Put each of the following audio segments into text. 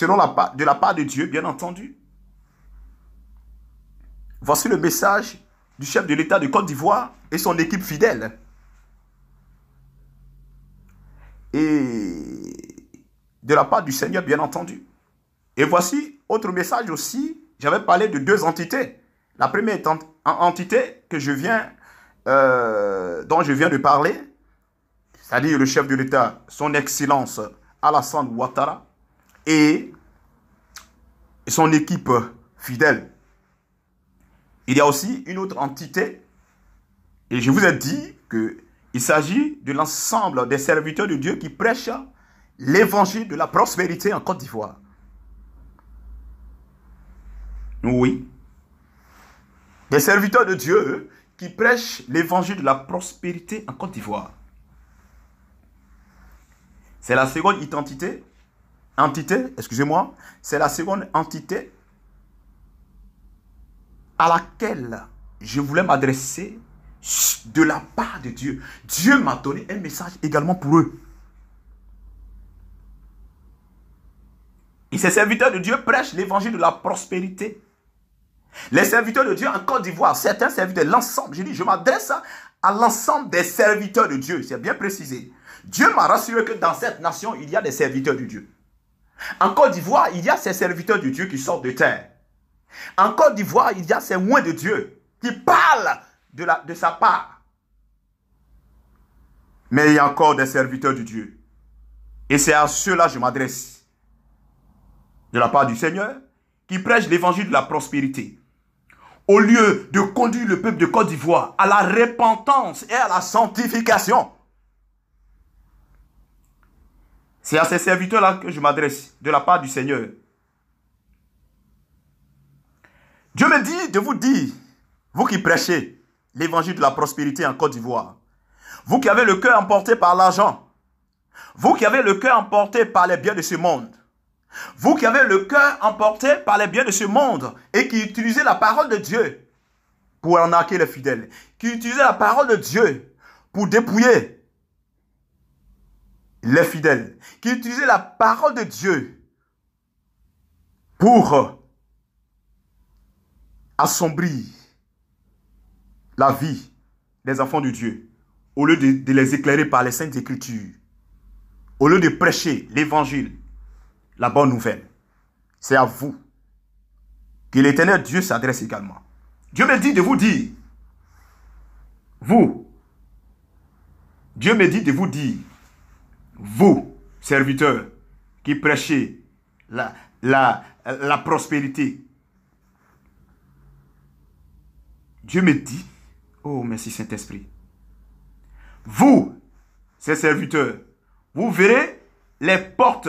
de la part de Dieu, bien entendu. Voici le message du chef de l'État de Côte d'Ivoire et son équipe fidèle. Et de la part du Seigneur, bien entendu. Et voici autre message aussi. J'avais parlé de deux entités. La première entité que dont je viens de parler, c'est-à-dire le chef de l'État, son Excellence Alassane Ouattara, et son équipe fidèle. Il y a aussi une autre entité, et je vous ai dit qu'il s'agit de l'ensemble des serviteurs de Dieu qui prêchent l'évangile de la prospérité en Côte d'Ivoire. Oui. Des serviteurs de Dieu qui prêchent l'évangile de la prospérité en Côte d'Ivoire. C'est la seconde c'est la seconde entité à laquelle je voulais m'adresser de la part de Dieu. Dieu m'a donné un message également pour eux. Et ces serviteurs de Dieu prêchent l'évangile de la prospérité. Les serviteurs de Dieu en Côte d'Ivoire, certains serviteurs, l'ensemble, je m'adresse à l'ensemble des serviteurs de Dieu, c'est bien précisé. Dieu m'a rassuré que dans cette nation, il y a des serviteurs de Dieu. En Côte d'Ivoire, il y a ces serviteurs de Dieu qui sortent de terre. En Côte d'Ivoire, il y a ces oints de Dieu qui parlent de sa part. Mais il y a encore des serviteurs de Dieu. Et c'est à ceux-là que je m'adresse. De la part du Seigneur, qui prêchent l'évangile de la prospérité. Au lieu de conduire le peuple de Côte d'Ivoire à la repentance et à la sanctification. C'est à ces serviteurs-là que je m'adresse, de la part du Seigneur. Dieu me dit de vous dire, vous qui prêchez l'évangile de la prospérité en Côte d'Ivoire, vous qui avez le cœur emporté par l'argent, vous qui avez le cœur emporté par les biens de ce monde, vous qui avez le cœur emporté par les biens de ce monde et qui utilisez la parole de Dieu pour arnaquer les fidèles, qui utilisez la parole de Dieu pour dépouiller les fidèles, qui utilisez la parole de Dieu pour assombrir la vie des enfants de Dieu, au lieu de les éclairer par les saintes écritures, au lieu de prêcher l'évangile, la bonne nouvelle. C'est à vous que l'Éternel Dieu s'adresse également. Dieu me dit de vous dire, Dieu me dit de vous dire, vous, serviteurs, qui prêchez la prospérité. Dieu me dit, oh merci Saint-Esprit, vous, ces serviteurs, vous verrez les portes.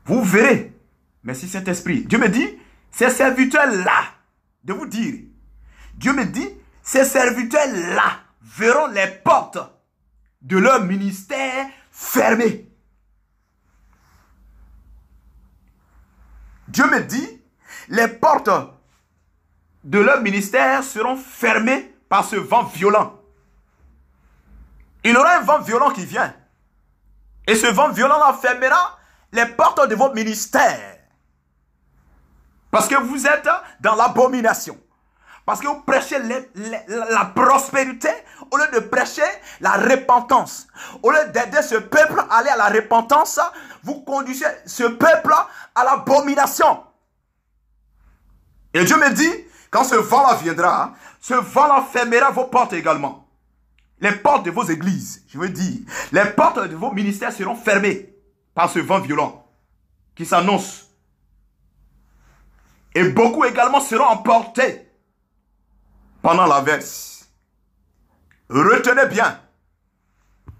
Vous verrez, merci Saint-Esprit. Dieu me dit, ces serviteurs-là, de vous dire, Dieu me dit, ces serviteurs-là verront les portes de leur ministère fermées. Dieu me dit, les portes de leur ministère seront fermées par ce vent violent. Il y aura un vent violent qui vient. Et ce vent violent fermera les portes de vos ministères. Parce que vous êtes dans l'abomination. Parce que vous prêchez la prospérité au lieu de prêcher la repentance. Au lieu d'aider ce peuple à aller à la repentance, vous conduisez ce peuple à l'abomination. Et Dieu me dit, quand ce vent-là viendra, ce vent-là fermera vos portes également. Les portes de vos églises, je veux dire, les portes de vos ministères seront fermées par ce vent violent qui s'annonce. Et beaucoup également seront emportés pendant l'averse. Retenez bien,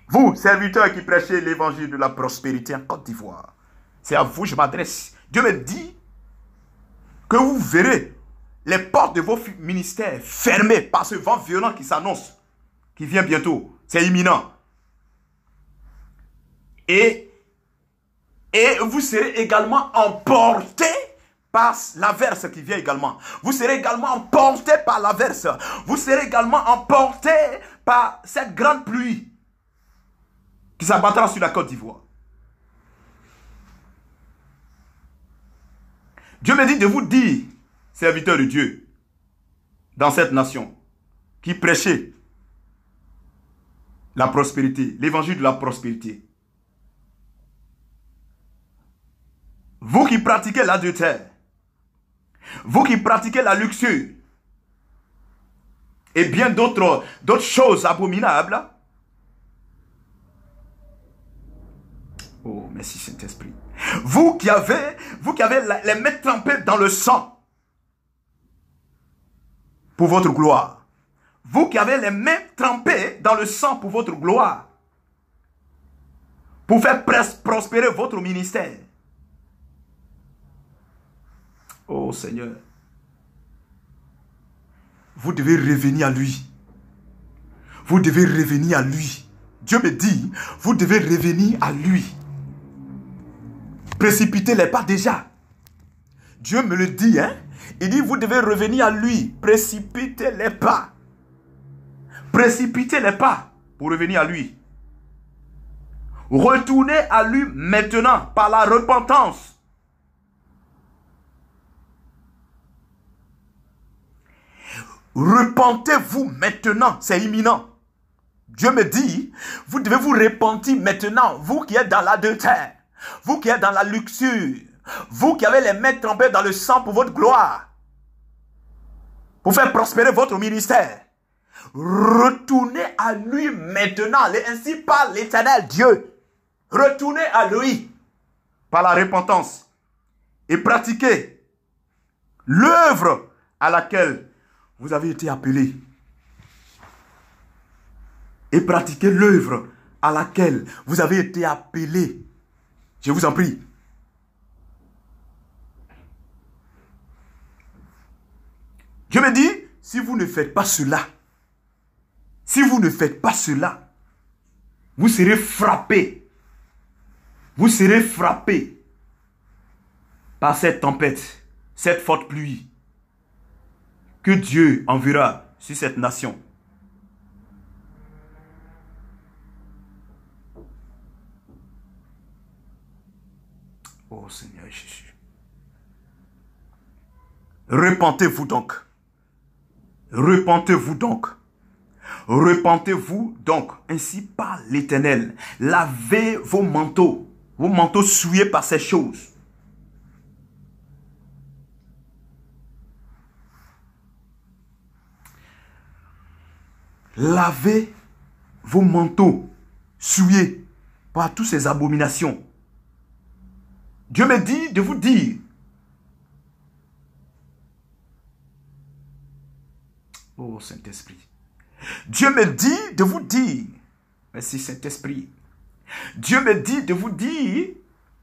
vous, serviteurs qui prêchez l'évangile de la prospérité en Côte d'Ivoire, c'est à vous que je m'adresse. Dieu me dit que vous verrez les portes de vos ministères fermées par ce vent violent qui s'annonce, qui vient bientôt. C'est imminent. Et vous serez également emportés par l'averse qui vient également. Vous serez également emportés par l'averse. Vous serez également emportés par cette grande pluie qui s'abattra sur la Côte d'Ivoire. Dieu me dit de vous dire, serviteurs de Dieu, dans cette nation, qui prêchez la prospérité, l'évangile de la prospérité. Vous qui pratiquez l'adultère, vous qui pratiquez la luxure, et bien d'autres choses abominables. Oh, merci Saint-Esprit. Vous qui avez les mains trempées dans le sang pour votre gloire. Vous qui avez les mains trempées dans le sang pour votre gloire. Pour faire prospérer votre ministère. Oh Seigneur. Vous devez revenir à lui. Vous devez revenir à lui. Dieu me dit, vous devez revenir à lui. Précipitez les pas déjà. Dieu me le dit, hein. Il dit, vous devez revenir à lui. Précipitez les pas. Précipitez les pas pour revenir à lui. Retournez à lui maintenant par la repentance. Repentez-vous maintenant, c'est imminent. Dieu me dit, vous devez vous repentir maintenant, vous qui êtes dans l'adultère, vous qui êtes dans la luxure, vous qui avez les mains trempées dans le sang pour votre gloire, pour faire prospérer votre ministère. Retournez à lui maintenant, ainsi parle l'Éternel Dieu. Retournez à lui par la repentance et pratiquez l'œuvre à laquelle vous avez été appelés. Et pratiquez l'œuvre à laquelle vous avez été appelés. Je vous en prie. Je me dis, si vous ne faites pas cela, vous serez frappés. Vous serez frappés par cette tempête, cette forte pluie que Dieu enverra sur cette nation. Oh Seigneur Jésus. Repentez-vous donc. Repentez-vous donc. Repentez-vous donc. Ainsi parle l'Éternel. Lavez vos manteaux souillés par ces choses. Lavez vos manteaux souillés par toutes ces abominations. Dieu me dit de vous dire. Oh Saint-Esprit. Dieu me dit de vous dire. Merci Saint-Esprit. Dieu me dit de vous dire,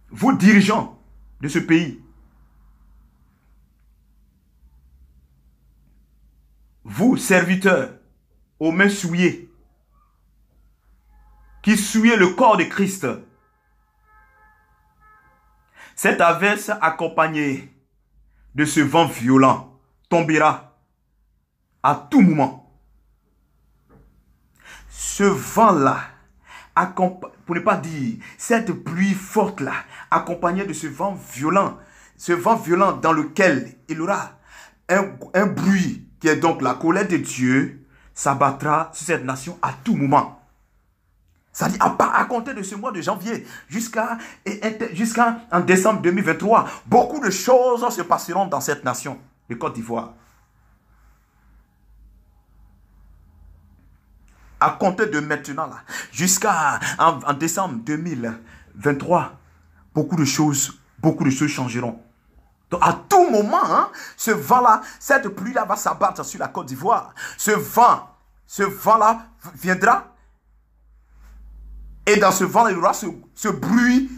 vous dirigeants de ce pays. Vous serviteurs aux mains souillées, qui souillez le corps de Christ. Cette averse accompagnée de ce vent violent tombera à tout moment. Ce vent-là, pour ne pas dire, cette pluie forte-là, accompagnée de ce vent violent dans lequel il y aura un bruit qui est donc la colère de Dieu, s'abattra sur cette nation à tout moment. C'est-à-dire à compter de ce mois de janvier jusqu'en décembre 2023, beaucoup de choses se passeront dans cette nation, le Côte d'Ivoire. À compter de maintenant, là, en décembre 2023, beaucoup de choses changeront. Donc à tout moment, hein, ce vent-là, cette pluie-là va s'abattre sur la Côte d'Ivoire. Ce vent-là viendra. Et dans ce vent, il y aura ce bruit,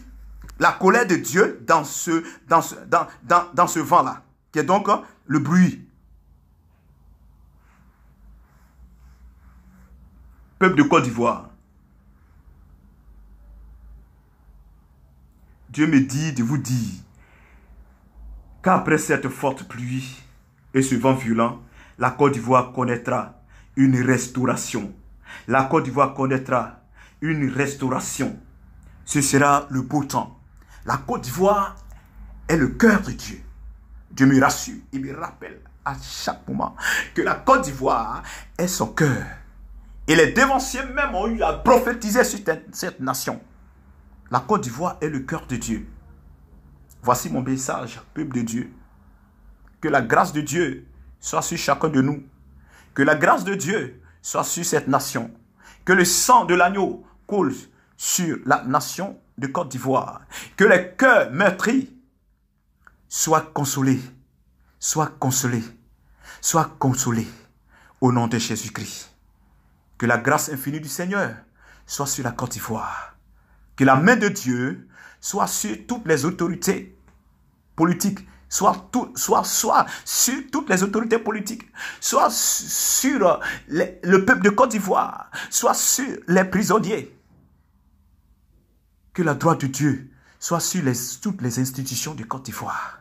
la colère de Dieu dans ce vent-là, qui est donc le bruit. Peuple de Côte d'Ivoire, Dieu me dit de vous dire qu'après cette forte pluie et ce vent violent, la Côte d'Ivoire connaîtra une restauration. La Côte d'Ivoire connaîtra une restauration. Ce sera le beau temps. La Côte d'Ivoire est le cœur de Dieu. Dieu me rassure, il me rappelle à chaque moment que la Côte d'Ivoire est son cœur. Et les dévanciers même ont eu à prophétiser sur cette nation. La Côte d'Ivoire est le cœur de Dieu. Voici mon message, peuple de Dieu. Que la grâce de Dieu soit sur chacun de nous. Que la grâce de Dieu soit sur cette nation. Que le sang de l'agneau coule sur la nation de Côte d'Ivoire. Que les cœurs meurtris soient consolés. Soient consolés. Soient consolés. Au nom de Jésus-Christ. Que la grâce infinie du Seigneur soit sur la Côte d'Ivoire. Que la main de Dieu soit sur toutes les autorités politiques, soit sur toutes les autorités politiques, soit sur le peuple de Côte d'Ivoire, soit sur les prisonniers. Que la droite de Dieu soit sur toutes les institutions de Côte d'Ivoire.